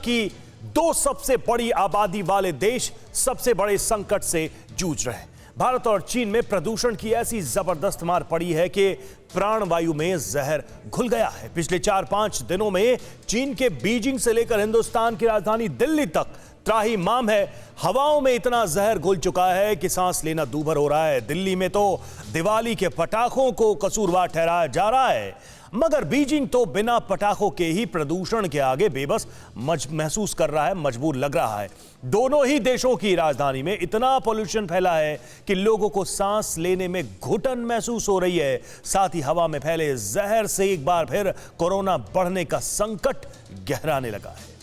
कि दो सबसे बड़ी आबादी वाले देश सबसे बड़े संकट से जूझ रहे हैं। भारत और चीन में प्रदूषण की ऐसी जबरदस्त मार पड़ी है कि प्राणवायु में जहर घुल गया है। पिछले 4-5 दिनों में चीन के बीजिंग से लेकर हिंदुस्तान की राजधानी दिल्ली तक त्राहिमाम है। हवाओं में इतना जहर घुल चुका है कि सांस लेना दूभर हो रहा है। दिल्ली में तो दिवाली के पटाखों को कसूरवार ठहराया जा रहा है, मगर बीजिंग तो बिना पटाखों के ही प्रदूषण के आगे बेबस महसूस कर रहा है, मजबूर लग रहा है। दोनों ही देशों की राजधानी में इतना पोल्यूशन फैला है कि लोगों को सांस लेने में घुटन महसूस हो रही है। साथ ही हवा में फैले जहर से एक बार फिर कोरोना बढ़ने का संकट गहराने लगा है।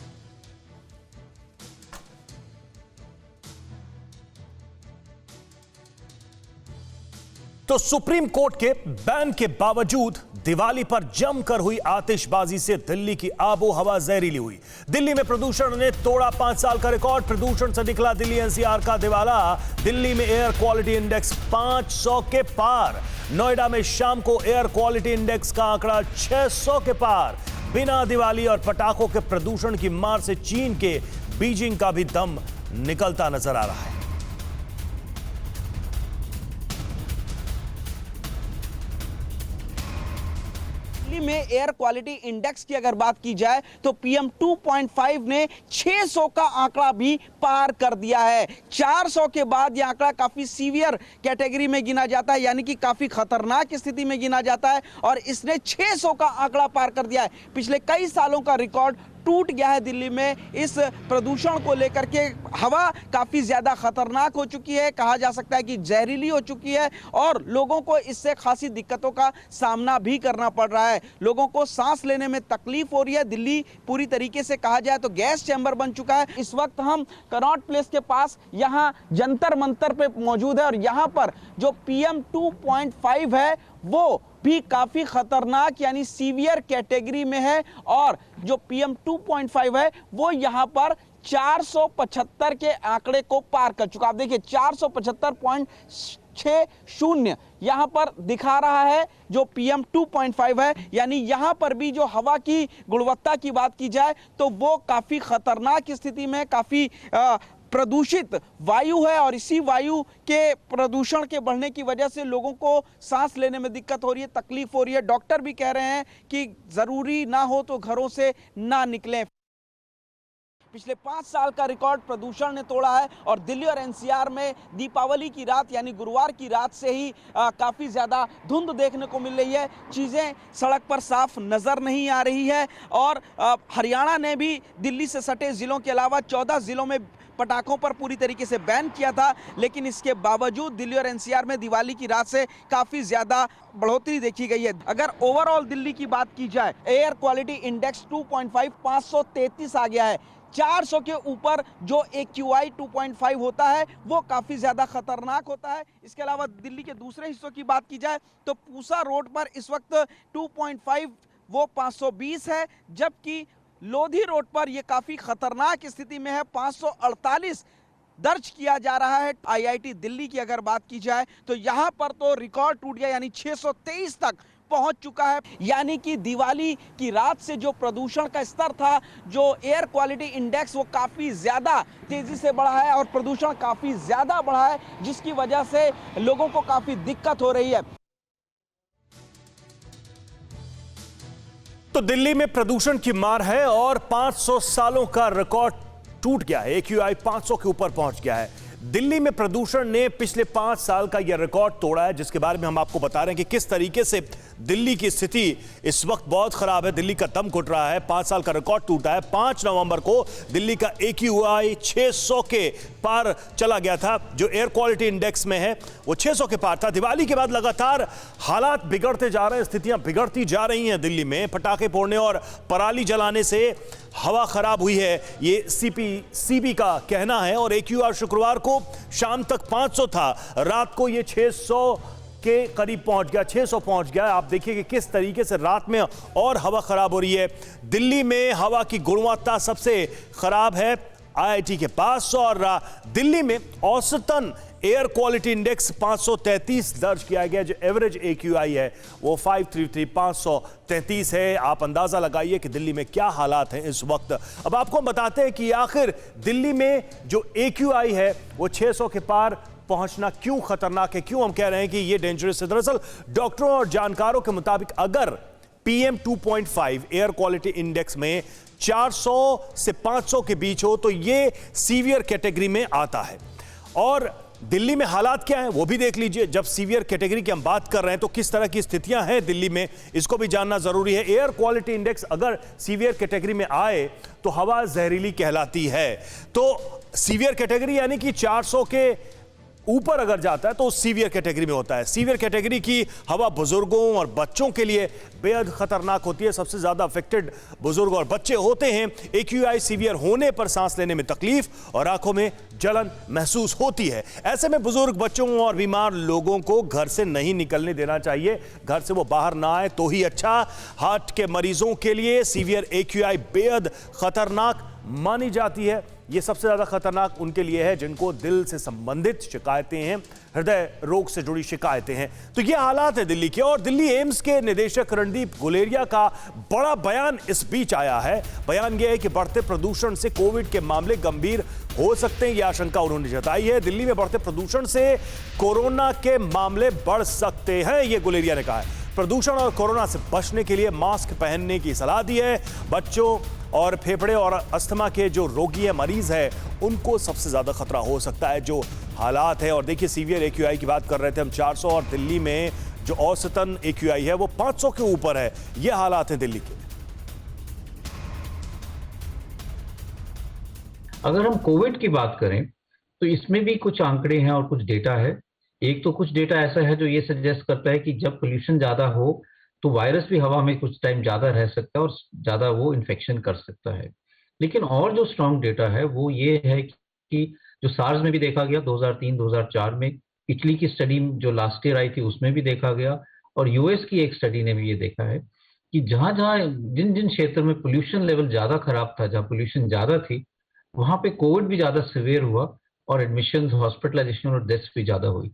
तो सुप्रीम कोर्ट के बैन के बावजूद दिवाली पर जमकर हुई आतिशबाजी से दिल्ली की आबो हवा जहरीली हुई। दिल्ली में प्रदूषण ने तोड़ा 5 साल का रिकॉर्ड। प्रदूषण से निकला दिल्ली एनसीआर का दिवाला। दिल्ली में एयर क्वालिटी इंडेक्स 500 के पार। नोएडा में शाम को एयर क्वालिटी इंडेक्स का आंकड़ा 600 के पार। बिना दिवाली और पटाखों के प्रदूषण की मार से चीन के बीजिंग का भी दम निकलता नजर आ रहा है। दिल्ली में एयर क्वालिटी इंडेक्स की अगर बात की जाए तो PM 2.5 ने 600 का आंकड़ा भी पार कर दिया है। 400 के बाद यह आंकड़ा काफी सीवियर कैटेगरी में गिना जाता है, यानी कि काफी खतरनाक स्थिति में गिना जाता है, और इसने 600 का आंकड़ा पार कर दिया है। पिछले कई सालों का रिकॉर्ड टूट गया है। दिल्ली में इस प्रदूषण को लेकर के हवा काफी ज्यादा खतरनाक हो चुकी है, कहा जा सकता है कि जहरीली हो चुकी है, और लोगों को इससे खासी दिक्कतों का सामना भी करना पड़ रहा है। लोगों को सांस लेने में तकलीफ हो रही है। दिल्ली पूरी तरीके से कहा जाए तो गैस चैम्बर बन चुका है। इस वक्त हम कनॉट प्लेस के पास यहाँ जंतर मंतर पे मौजूद है, और यहाँ पर जो PM 2.5 है वो भी काफी खतरनाक यानी सीवियर कैटेगरी में है, और जो PM 2.5 है वो यहाँ पर 475 के आंकड़े को पार कर चुका। आप देखिए 475.60 यहाँ पर दिखा रहा है जो PM 2.5 है, यानी यहाँ पर भी जो हवा की गुणवत्ता की बात की जाए तो वो काफी खतरनाक स्थिति में, काफी प्रदूषित वायु है, और इसी वायु के प्रदूषण के बढ़ने की वजह से लोगों को सांस लेने में दिक्कत हो रही है, तकलीफ हो रही है। डॉक्टर भी कह रहे हैं कि जरूरी ना हो तो घरों से ना निकलें। पिछले 5 साल का रिकॉर्ड प्रदूषण ने तोड़ा है, और दिल्ली और एनसीआर में दीपावली की रात यानी गुरुवार की रात से ही काफ़ी ज़्यादा धुंध देखने को मिल रही है। चीज़ें सड़क पर साफ नज़र नहीं आ रही है, और हरियाणा ने भी दिल्ली से सटे ज़िलों के अलावा 14 ज़िलों में पटाखों पर पूरी तरीके से बैन किया था, लेकिन इसके बावजूद दिल्ली और एनसीआर में दिवाली की रात से काफ़ी ज़्यादा बढ़ोतरी देखी गई है। अगर ओवरऑल दिल्ली की बात की जाए, एयर क्वालिटी इंडेक्स 2.5 533 आ गया है। 400 के ऊपर जो AQI 2.5 होता है वो काफ़ी ज़्यादा खतरनाक होता है। इसके अलावा दिल्ली के दूसरे हिस्सों की बात की जाए तो पूसा रोड पर इस वक्त 2.5 वो 520 है, जबकि लोधी रोड पर यह काफ़ी खतरनाक स्थिति में है, 548 दर्ज किया जा रहा है। IIT दिल्ली की अगर बात की जाए तो यहाँ पर तो रिकॉर्ड टूट गया, यानी 623 तक पहुंच चुका है। यानी कि दिवाली की रात से जो प्रदूषण का स्तर था, जो एयर क्वालिटी इंडेक्स, वो काफ़ी ज़्यादा तेज़ी से बढ़ा है, और प्रदूषण काफ़ी ज़्यादा बढ़ा है, जिसकी वजह से लोगों को काफ़ी दिक्कत हो रही है। तो दिल्ली में प्रदूषण की मार है, और 500 सालों का रिकॉर्ड टूट गया है। AQI 500 के ऊपर पहुंच गया है। दिल्ली में प्रदूषण ने पिछले 5 साल का यह रिकॉर्ड तोड़ा है, जिसके बारे में हम आपको बता रहे हैं कि किस तरीके से दिल्ली की स्थिति इस वक्त बहुत खराब है। दिल्ली का दम घुट रहा है। 5 साल का रिकॉर्ड टूटा है। 5 नवंबर को दिल्ली का AQI 600 के पार चला गया था। जो एयर क्वालिटी इंडेक्स में है वो 600 के पार था। दिवाली के बाद लगातार हालात बिगड़ते जा रहे हैं, स्थितियां बिगड़ती जा रही हैं। दिल्ली में पटाखे फोड़ने और पराली जलाने से हवा खराब हुई है, ये CP का कहना है। और AQI शुक्रवार को शाम तक 500 था, रात को ये 600 के करीब पहुंच गया, 600 पहुंच गया। आप देखिए कि किस तरीके से रात में और हवा खराब हो रही है। दिल्ली में हवा की गुणवत्ता सबसे खराब है IIT के पास, और दिल्ली में औसतन एयर क्वालिटी इंडेक्स 533 दर्ज किया गया, जो एवरेज AQI है वो 533 है। आप अंदाजा लगाइए कि दिल्ली में क्या हालात हैं इस वक्त। अब आपको हम बताते हैं कि आखिर दिल्ली में जो AQI है वो 600 के पार पहुंचना क्यों खतरनाक है, क्यों हम कह रहे हैं कि ये डेंजरस है। दरअसल डॉक्टरों और जानकारों के मुताबिक अगर PM 2.5 एयर क्वालिटी इंडेक्स में 400 से 500 के बीच हो तो ये सीवियर कैटेगरी में आता है। और दिल्ली में हालात क्या हैं वो भी देख लीजिए। जब सीवियर कैटेगरी की हम बात कर रहे हैं तो किस तरह की स्थितियां हैं दिल्ली में, इसको भी जानना जरूरी है। एयर क्वालिटी इंडेक्स अगर सीवियर कैटेगरी में आए तो हवा जहरीली कहलाती है। तो सीवियर कैटेगरी यानी कि 400 के ऊपर अगर जाता है तो सीवियर कैटेगरी में होता है। सीवियर कैटेगरी की हवा बुजुर्गों और बच्चों के लिए बेहद खतरनाक होती है। सबसे ज्यादा अफेक्टेड बुजुर्ग और बच्चे होते हैं। AQI सीवियर होने पर सांस लेने में तकलीफ और आंखों में जलन महसूस होती है। ऐसे में बुजुर्ग, बच्चों और बीमार लोगों को घर से नहीं निकलने देना चाहिए। घर से वो बाहर ना आए तो ही अच्छा। हार्ट के मरीजों के लिए सीवियर AQI बेहद खतरनाक मानी जाती है। ये सबसे ज्यादा खतरनाक उनके लिए है जिनको दिल से संबंधित शिकायतें हैं, हृदय रोग से जुड़ी शिकायतें हैं। तो ये हालात है दिल्ली के। और दिल्ली एम्स के निदेशक रणदीप गुलेरिया का बड़ा बयान इस बीच आया है। बयान यह है कि बढ़ते प्रदूषण से कोविड के मामले गंभीर हो सकते हैं, यह आशंका उन्होंने जताई है। दिल्ली में बढ़ते प्रदूषण से कोरोना के मामले बढ़ सकते हैं, यह गुलेरिया ने कहा है। प्रदूषण और कोरोना से बचने के लिए मास्क पहनने की सलाह दी है। बच्चों और फेफड़े और अस्थमा के जो रोगी है, मरीज है, उनको सबसे ज्यादा खतरा हो सकता है जो हालात है। और देखिए सीवियर AQI की बात कर रहे थे हम 400, और दिल्ली में जो औसतन AQI है वो 500 के ऊपर है। ये हालात है दिल्ली के। अगर हम कोविड की बात करें तो इसमें भी कुछ आंकड़े हैं और कुछ डेटा है। एक तो कुछ डेटा ऐसा है जो ये सजेस्ट करता है कि जब पोल्यूशन ज्यादा हो तो वायरस भी हवा में कुछ टाइम ज्यादा रह सकता है और ज्यादा वो इन्फेक्शन कर सकता है। लेकिन और जो स्ट्रॉन्ग डेटा है वो ये है कि जो सार्स में भी देखा गया 2003-2004 में, इटली की स्टडी जो लास्ट ईयर आई थी उसमें भी देखा गया, और यूएस की एक स्टडी ने भी ये देखा है कि जहां जहां जिन जिन क्षेत्र में पोल्यूशन लेवल ज्यादा खराब था, जहां पोल्यूशन ज्यादा थी, वहां पे कोविड भी ज्यादा सिवियर हुआ और एडमिशन, हॉस्पिटलाइजेशन और डेथ्स भी ज्यादा हुई।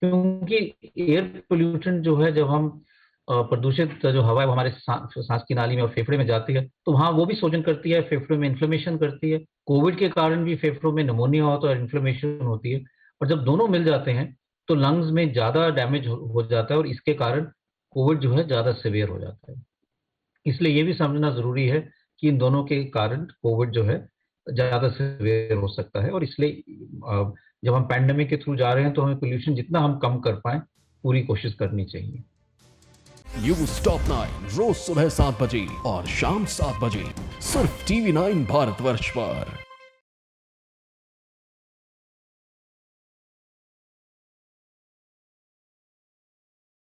क्योंकि एयर पोल्यूशन जो है, जब हम प्रदूषित जो हवा है वो हमारे सांस की नाली में और फेफड़े में जाती है तो वहाँ वो भी शोषण करती है, फेफड़ों में इन्फ्लेमेशन करती है। कोविड के कारण भी फेफड़ों में निमोनिया होता है और इन्फ्लेमेशन होती है, और जब दोनों मिल जाते हैं तो लंग्स में ज्यादा डैमेज हो जाता है और इसके कारण कोविड जो है ज्यादा सिवियर हो जाता है। इसलिए ये भी समझना जरूरी है कि इन दोनों के कारण कोविड जो है ज्यादा सिवियर हो सकता है, और इसलिए जब हम पैंडेमिक के थ्रू जा रहे हैं तो हमें पोल्यूशन जितना हम कम कर पाएं पूरी कोशिश करनी चाहिए। न्यूज़ टॉप 9 रोज सुबह 7 बजे और शाम 7 बजे सिर्फ TV9 भारतवर्ष पर।